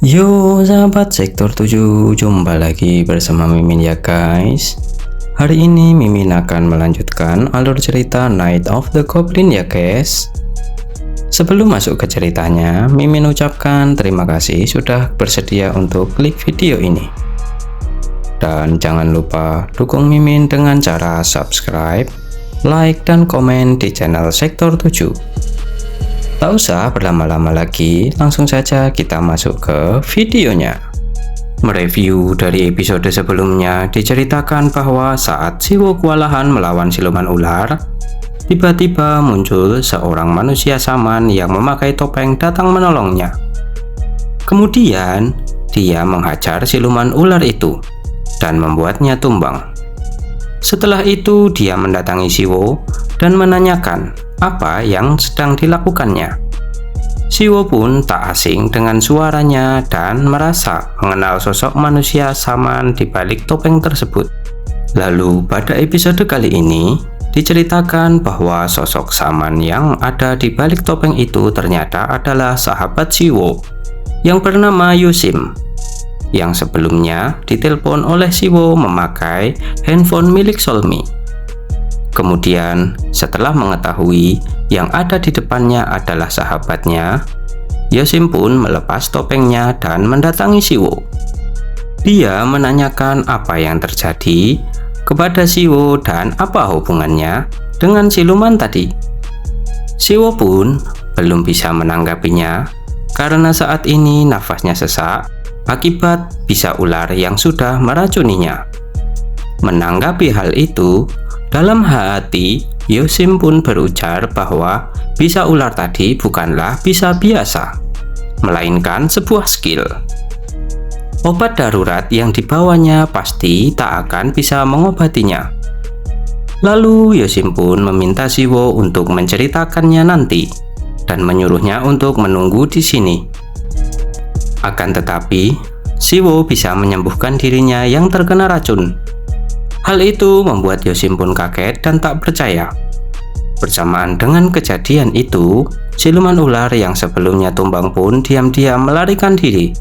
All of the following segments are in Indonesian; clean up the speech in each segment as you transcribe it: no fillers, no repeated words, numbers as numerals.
Yo sahabat sektor 7, jumpa lagi bersama Mimin ya guys. Hari ini Mimin akan melanjutkan alur cerita Night of the Goblin ya guys. Sebelum masuk ke ceritanya, Mimin ucapkan terima kasih sudah bersedia untuk klik video ini. Dan jangan lupa dukung Mimin dengan cara subscribe, like, dan komen di channel sektor 7. Tak usah berlama-lama lagi, langsung saja kita masuk ke videonya. Mereview dari episode sebelumnya diceritakan bahwa saat Siwo kewalahan melawan siluman ular, tiba-tiba muncul seorang manusia saman yang memakai topeng datang menolongnya. Kemudian, dia menghajar siluman ular itu dan membuatnya tumbang. Setelah itu, dia mendatangi Siwo dan menanyakan apa yang sedang dilakukannya. Siwo pun tak asing dengan suaranya dan merasa mengenal sosok manusia saman di balik topeng tersebut. Lalu pada episode kali ini diceritakan bahwa sosok saman yang ada di balik topeng itu ternyata adalah sahabat Siwo yang bernama Yosim, yang sebelumnya ditelepon oleh Siwo memakai handphone milik Solmi. Kemudian, setelah mengetahui yang ada di depannya adalah sahabatnya, Yosim pun melepas topengnya dan mendatangi Siwo. Dia menanyakan apa yang terjadi kepada Siwo dan apa hubungannya dengan siluman tadi. Siwo pun belum bisa menanggapinya karena saat ini nafasnya sesak akibat bisa ular yang sudah meracuninya. Menanggapi hal itu, dalam hati, Yosim pun berujar bahwa bisa ular tadi bukanlah bisa biasa, melainkan sebuah skill. Obat darurat yang dibawanya pasti tak akan bisa mengobatinya. Lalu Yosim pun meminta Siwo untuk menceritakannya nanti dan menyuruhnya untuk menunggu di sini. Akan tetapi, Siwo bisa menyembuhkan dirinya yang terkena racun. Hal itu membuat Yosim pun kaget dan tak percaya. Bersamaan dengan kejadian itu, siluman ular yang sebelumnya tumbang pun diam-diam melarikan diri.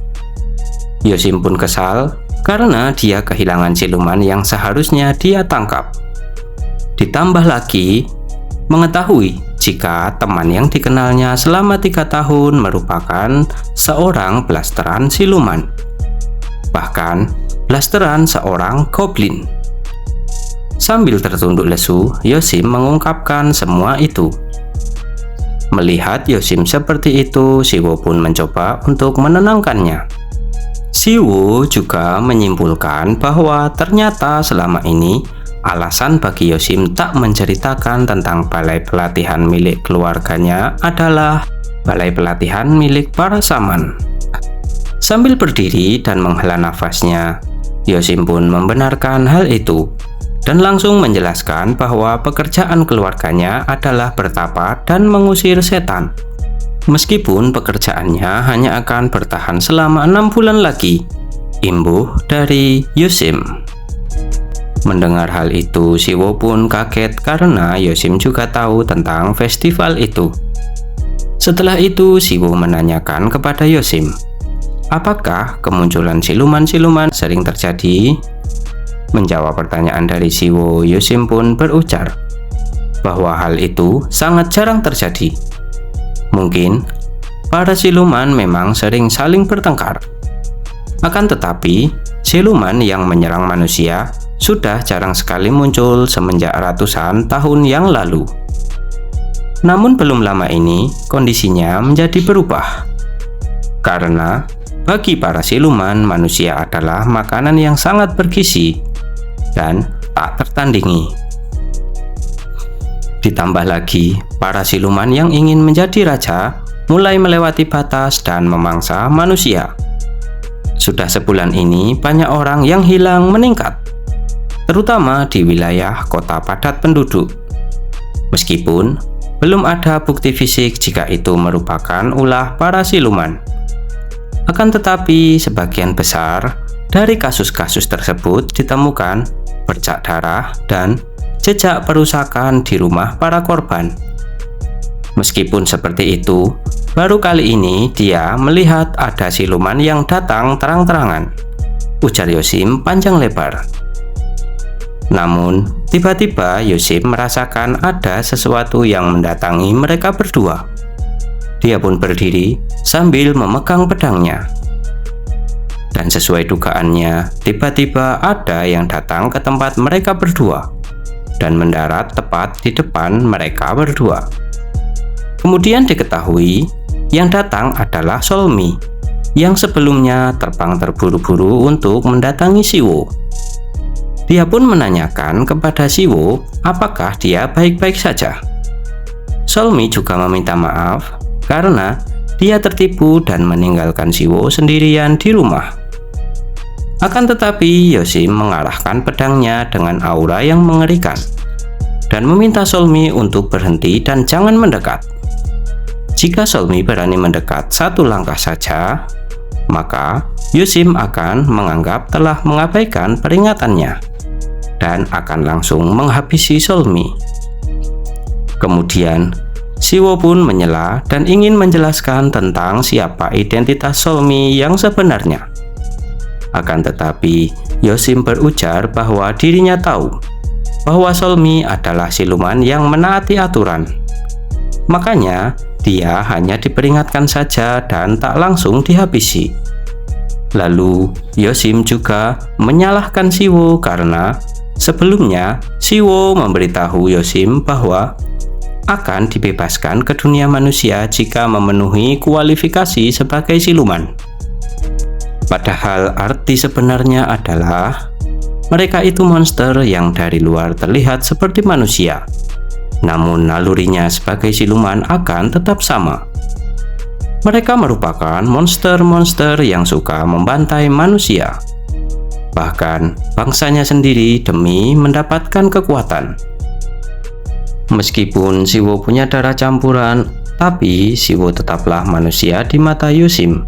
Yosim pun kesal karena dia kehilangan siluman yang seharusnya dia tangkap. Ditambah lagi, mengetahui jika teman yang dikenalnya selama 3 tahun merupakan seorang blasteran siluman. Bahkan, blasteran seorang goblin. Sambil tertunduk lesu, Yosim mengungkapkan semua itu. Melihat Yosim seperti itu, Siwo pun mencoba untuk menenangkannya. Siwo juga menyimpulkan bahwa ternyata selama ini alasan bagi Yosim tak menceritakan tentang balai pelatihan milik keluarganya adalah balai pelatihan milik para saman. Sambil berdiri dan menghela nafasnya, Yosim pun membenarkan hal itu dan langsung menjelaskan bahwa pekerjaan keluarganya adalah bertapa dan mengusir setan. Meskipun pekerjaannya hanya akan bertahan selama 6 bulan lagi, imbuh dari Yosim. Mendengar hal itu, Siwo pun kaget karena Yosim juga tahu tentang festival itu. Setelah itu, Siwo menanyakan kepada Yosim, apakah kemunculan siluman-siluman sering terjadi? Menjawab pertanyaan dari Siwo, Yosim pun berujar bahwa hal itu sangat jarang terjadi. Mungkin para siluman memang sering saling bertengkar. Akan tetapi, siluman yang menyerang manusia sudah jarang sekali muncul semenjak ratusan tahun yang lalu. Namun belum lama ini, kondisinya menjadi berubah. Karena bagi para siluman, manusia adalah makanan yang sangat bergizi dan tak tertandingi. Ditambah lagi, para siluman yang ingin menjadi raja mulai melewati batas dan memangsa manusia. Sudah sebulan ini, banyak orang yang hilang meningkat, terutama di wilayah kota padat penduduk. Meskipun belum ada bukti fisik jika itu merupakan ulah para siluman. Akan tetapi, sebagian besar dari kasus-kasus tersebut ditemukan bercak darah dan jejak perusakan di rumah para korban. Meskipun seperti itu, baru kali ini dia melihat ada siluman yang datang terang-terangan, ujar Yosim panjang lebar. Namun, tiba-tiba Yosim merasakan ada sesuatu yang mendatangi mereka berdua. Dia pun berdiri sambil memegang pedangnya. Dan sesuai dugaannya, tiba-tiba ada yang datang ke tempat mereka berdua dan mendarat tepat di depan mereka berdua. Kemudian diketahui yang datang adalah Solmi yang sebelumnya terbang terburu-buru untuk mendatangi Siwo. Dia pun menanyakan kepada Siwo apakah dia baik-baik saja. Solmi juga meminta maaf karena dia tertipu dan meninggalkan Siwo sendirian di rumah. Akan tetapi Yosim mengarahkan pedangnya dengan aura yang mengerikan dan meminta Solmi untuk berhenti dan jangan mendekat. Jika Solmi berani mendekat satu langkah saja, maka Yosim akan menganggap telah mengabaikan peringatannya dan akan langsung menghabisi Solmi. Kemudian, Siwo pun menyela dan ingin menjelaskan tentang siapa identitas Solmi yang sebenarnya. Akan tetapi, Yosim berujar bahwa dirinya tahu bahwa Solmi adalah siluman yang menaati aturan. Makanya, dia hanya diperingatkan saja dan tak langsung dihabisi. Lalu, Yosim juga menyalahkan Siwo karena sebelumnya, Siwo memberitahu Yosim bahwa akan dibebaskan ke dunia manusia jika memenuhi kualifikasi sebagai siluman. Padahal arti sebenarnya adalah mereka itu monster yang dari luar terlihat seperti manusia, namun nalurinya sebagai siluman akan tetap sama. Mereka merupakan monster-monster yang suka membantai manusia. Bahkan bangsanya sendiri demi mendapatkan kekuatan. Meskipun Siwo punya darah campuran, tapi Siwo tetaplah manusia di mata Yosim.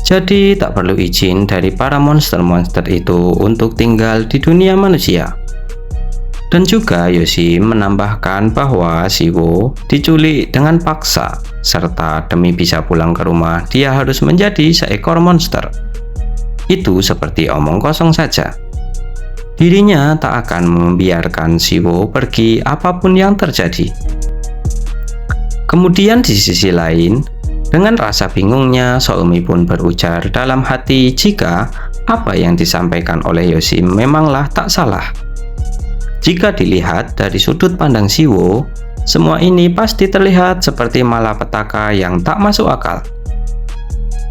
Jadi tak perlu izin dari para monster-monster itu untuk tinggal di dunia manusia. Dan juga Yosim menambahkan bahwa Siwo diculik dengan paksa, serta demi bisa pulang ke rumah dia harus menjadi seekor monster. Itu seperti omong kosong saja. Dirinya tak akan membiarkan Siwo pergi apapun yang terjadi. Kemudian di sisi lain, dengan rasa bingungnya, Solmi pun berujar dalam hati jika apa yang disampaikan oleh Yosim memanglah tak salah. Jika dilihat dari sudut pandang Siwo, semua ini pasti terlihat seperti malapetaka yang tak masuk akal.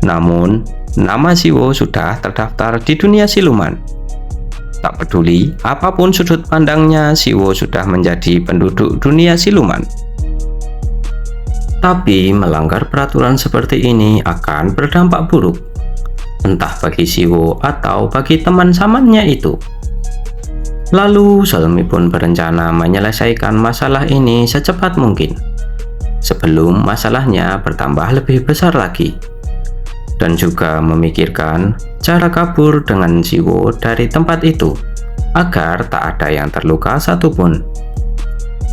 Namun, nama Siwo sudah terdaftar di dunia siluman. Tak peduli apapun sudut pandangnya, Siwo sudah menjadi penduduk dunia siluman. Tapi melanggar peraturan seperti ini akan berdampak buruk, entah bagi Siwo atau bagi teman samannya itu. Lalu Solmi pun berencana menyelesaikan masalah ini secepat mungkin, sebelum masalahnya bertambah lebih besar lagi. Dan juga memikirkan cara kabur dengan Siwo dari tempat itu, agar tak ada yang terluka satupun.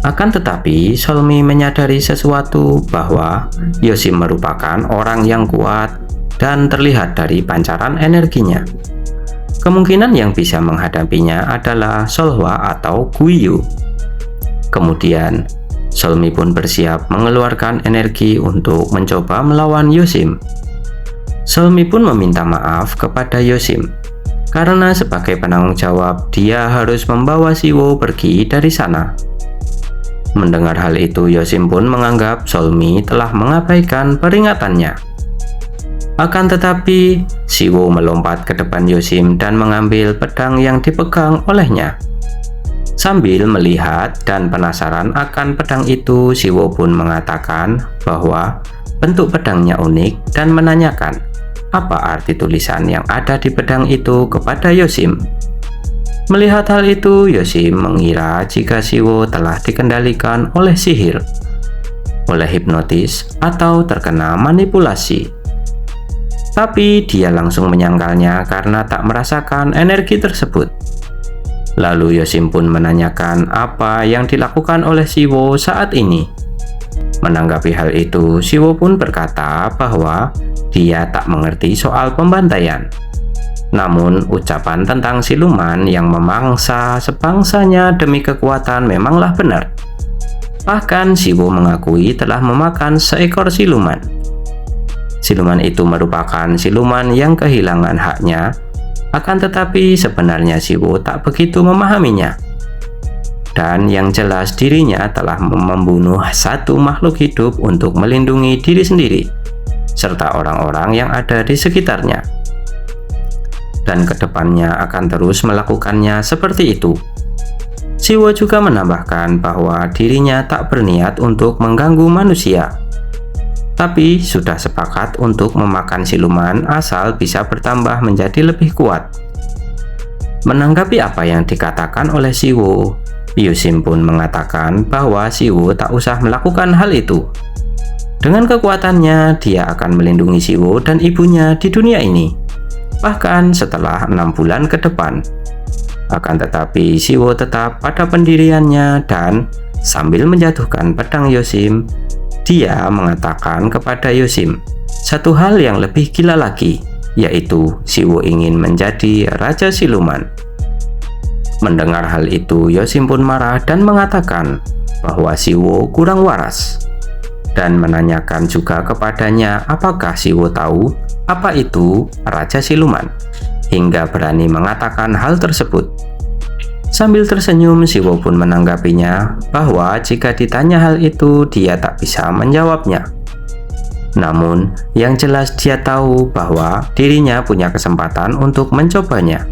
Akan tetapi, Solmi menyadari sesuatu bahwa Yosim merupakan orang yang kuat dan terlihat dari pancaran energinya. Kemungkinan yang bisa menghadapinya adalah Solhwa atau Guiyu. Kemudian, Solmi pun bersiap mengeluarkan energi untuk mencoba melawan Yosim. Solmi pun meminta maaf kepada Yosim, karena sebagai penanggung jawab dia harus membawa Siwo pergi dari sana. Mendengar hal itu, Yosim pun menganggap Solmi telah mengabaikan peringatannya. Akan tetapi, Siwo melompat ke depan Yosim dan mengambil pedang yang dipegang olehnya. Sambil melihat dan penasaran akan pedang itu, Siwo pun mengatakan bahwa bentuk pedangnya unik dan menanyakan apa arti tulisan yang ada di pedang itu kepada Yosim. Melihat hal itu, Yosim mengira jika Siwo telah dikendalikan oleh sihir, oleh hipnotis, atau terkena manipulasi. Tapi dia langsung menyangkalnya karena tak merasakan energi tersebut. Lalu Yosim pun menanyakan apa yang dilakukan oleh Siwo saat ini. Menanggapi hal itu, Siwo pun berkata bahwa dia tak mengerti soal pembantaian. Namun, ucapan tentang siluman yang memangsa sebangsanya demi kekuatan memanglah benar. Bahkan, Siwo mengakui telah memakan seekor siluman. Siluman itu merupakan siluman yang kehilangan haknya, akan tetapi sebenarnya Siwo tak begitu memahaminya. Dan yang jelas dirinya telah membunuh satu makhluk hidup untuk melindungi diri sendiri, serta orang-orang yang ada di sekitarnya. Dan kedepannya akan terus melakukannya seperti itu. Siwo juga menambahkan bahwa dirinya tak berniat untuk mengganggu manusia, tapi sudah sepakat untuk memakan siluman asal bisa bertambah menjadi lebih kuat. Menanggapi apa yang dikatakan oleh Siwo, Yosim pun mengatakan bahwa Siwo tak usah melakukan hal itu. Dengan kekuatannya, dia akan melindungi Siwo dan ibunya di dunia ini, bahkan setelah 6 bulan ke depan. Akan tetapi Siwo tetap pada pendiriannya dan sambil menjatuhkan pedang Yosim, dia mengatakan kepada Yosim satu hal yang lebih gila lagi, yaitu Siwo ingin menjadi Raja Siluman. Mendengar hal itu, Yosim pun marah dan mengatakan bahwa Siwo kurang waras, dan menanyakan juga kepadanya apakah Siwo tahu apa itu Raja Siluman, hingga berani mengatakan hal tersebut. Sambil tersenyum, Siwo pun menanggapinya bahwa jika ditanya hal itu, dia tak bisa menjawabnya. Namun, yang jelas dia tahu bahwa dirinya punya kesempatan untuk mencobanya.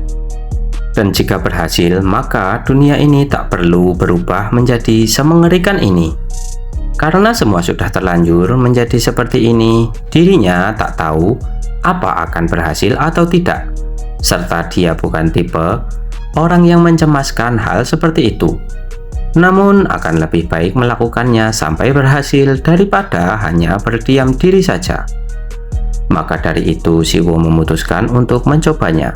Dan jika berhasil, maka dunia ini tak perlu berubah menjadi semengerikan ini. Karena semua sudah terlanjur menjadi seperti ini, dirinya tak tahu apa akan berhasil atau tidak. Serta dia bukan tipe orang yang mencemaskan hal seperti itu. Namun akan lebih baik melakukannya sampai berhasil daripada hanya berdiam diri saja. Maka dari itu Siwo memutuskan untuk mencobanya.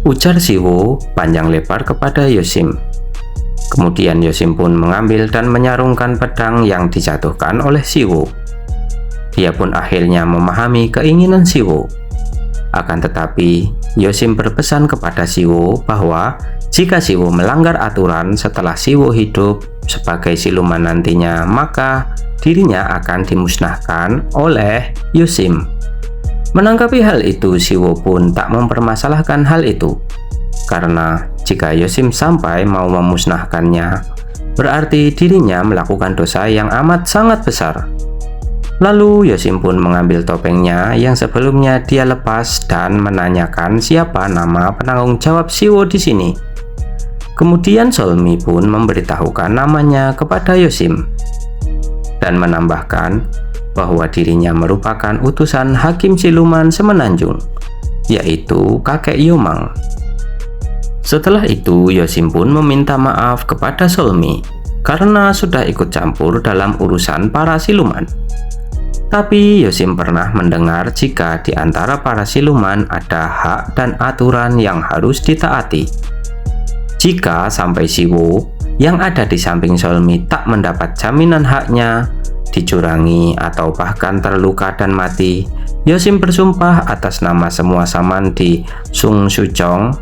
Ujar Siwo panjang lebar kepada Yosim. Kemudian Yosim pun mengambil dan menyarungkan pedang yang dijatuhkan oleh Siwo. Dia pun akhirnya memahami keinginan Siwo. Akan tetapi, Yosim berpesan kepada Siwo bahwa jika Siwo melanggar aturan setelah Siwo hidup sebagai siluman nantinya, maka dirinya akan dimusnahkan oleh Yosim. Menanggapi hal itu, Siwo pun tak mempermasalahkan hal itu, karena jika Yosim sampai mau memusnahkannya, berarti dirinya melakukan dosa yang amat sangat besar. Lalu Yosim pun mengambil topengnya yang sebelumnya dia lepas dan menanyakan siapa nama penanggung jawab Siwo di sini. Kemudian Solmi pun memberitahukan namanya kepada Yosim dan menambahkan bahwa dirinya merupakan utusan Hakim Siluman Semenanjung, yaitu kakek Yomang. Setelah itu, Yosim pun meminta maaf kepada Solmi karena sudah ikut campur dalam urusan para siluman. Tapi Yosim pernah mendengar jika di antara para siluman ada hak dan aturan yang harus ditaati. Jika sampai Siwo yang ada di samping Solmi tak mendapat jaminan haknya, dicurangi atau bahkan terluka dan mati, Yosim bersumpah atas nama semua saman di Sung Suchong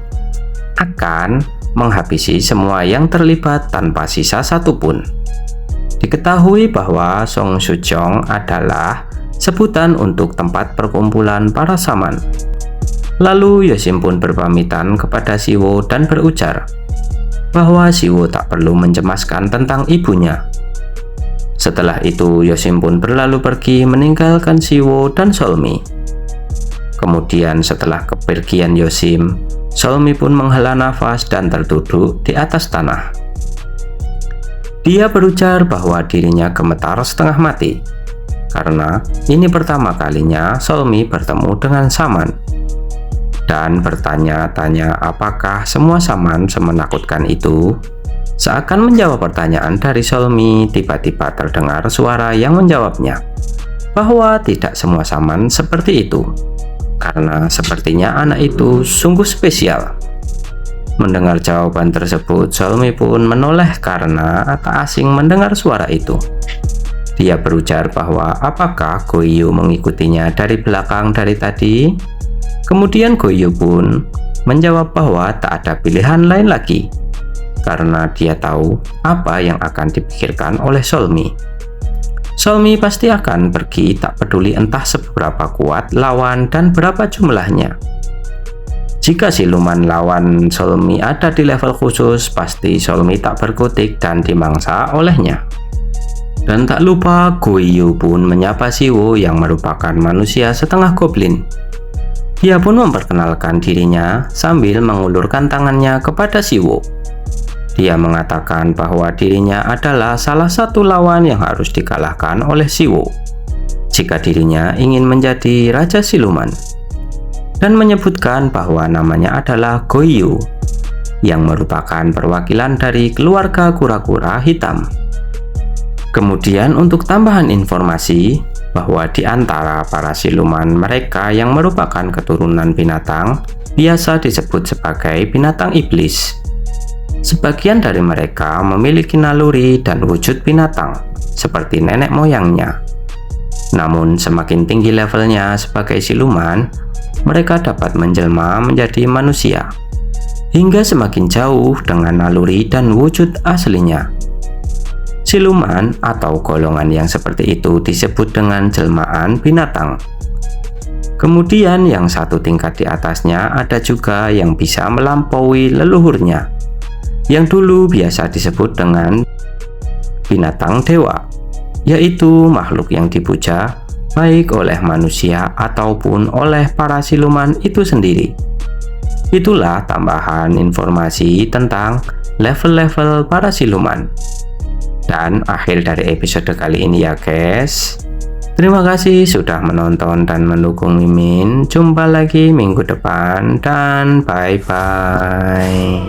akan menghabisi semua yang terlibat tanpa sisa satupun. Diketahui bahwa Song Suchong adalah sebutan untuk tempat perkumpulan para saman. Lalu Yosim pun berpamitan kepada Siwo dan berujar bahwa Siwo tak perlu mencemaskan tentang ibunya. Setelah itu Yosim pun berlalu pergi meninggalkan Siwo dan Solmi. Kemudian setelah kepergian Yosim, Solmi pun menghela nafas dan terduduk di atas tanah. Dia berujar bahwa dirinya gemetar setengah mati, karena ini pertama kalinya Solmi bertemu dengan saman, dan bertanya-tanya apakah semua saman semenakutkan itu. Seakan menjawab pertanyaan dari Solmi, tiba-tiba terdengar suara yang menjawabnya bahwa tidak semua saman seperti itu, karena sepertinya anak itu sungguh spesial. Mendengar jawaban tersebut, Solmi pun menoleh karena tak asing mendengar suara itu. Dia berujar bahwa apakah Goyo mengikutinya dari belakang dari tadi. Kemudian Goyo pun menjawab bahwa tak ada pilihan lain lagi, karena dia tahu apa yang akan dipikirkan oleh Solmi. Solmi pasti akan pergi, tak peduli entah seberapa kuat lawan dan berapa jumlahnya. Jika siluman lawan Solmi ada di level khusus, pasti Solmi tak berkutik dan dimangsa olehnya. Dan tak lupa Goyo pun menyapa Siwo yang merupakan manusia setengah goblin. Dia pun memperkenalkan dirinya sambil mengulurkan tangannya kepada Siwo. Dia mengatakan bahwa dirinya adalah salah satu lawan yang harus dikalahkan oleh Siwo jika dirinya ingin menjadi Raja Siluman, dan menyebutkan bahwa namanya adalah Goyo yang merupakan perwakilan dari keluarga kura-kura hitam. Kemudian untuk tambahan informasi bahwa di antara para siluman mereka yang merupakan keturunan binatang biasa disebut sebagai binatang iblis. Sebagian dari mereka memiliki naluri dan wujud binatang seperti nenek moyangnya. Namun semakin tinggi levelnya sebagai siluman, mereka dapat menjelma menjadi manusia hingga semakin jauh dengan naluri dan wujud aslinya. Siluman atau golongan yang seperti itu disebut dengan jelmaan binatang. Kemudian yang satu tingkat di atasnya ada juga yang bisa melampaui leluhurnya, yang dulu biasa disebut dengan binatang dewa, yaitu makhluk yang dipuja baik oleh manusia ataupun oleh para siluman itu sendiri. Itulah tambahan informasi tentang level-level para siluman. Dan akhir dari episode kali ini ya guys. Terima kasih sudah menonton dan mendukung Mimin. Jumpa lagi minggu depan dan bye-bye.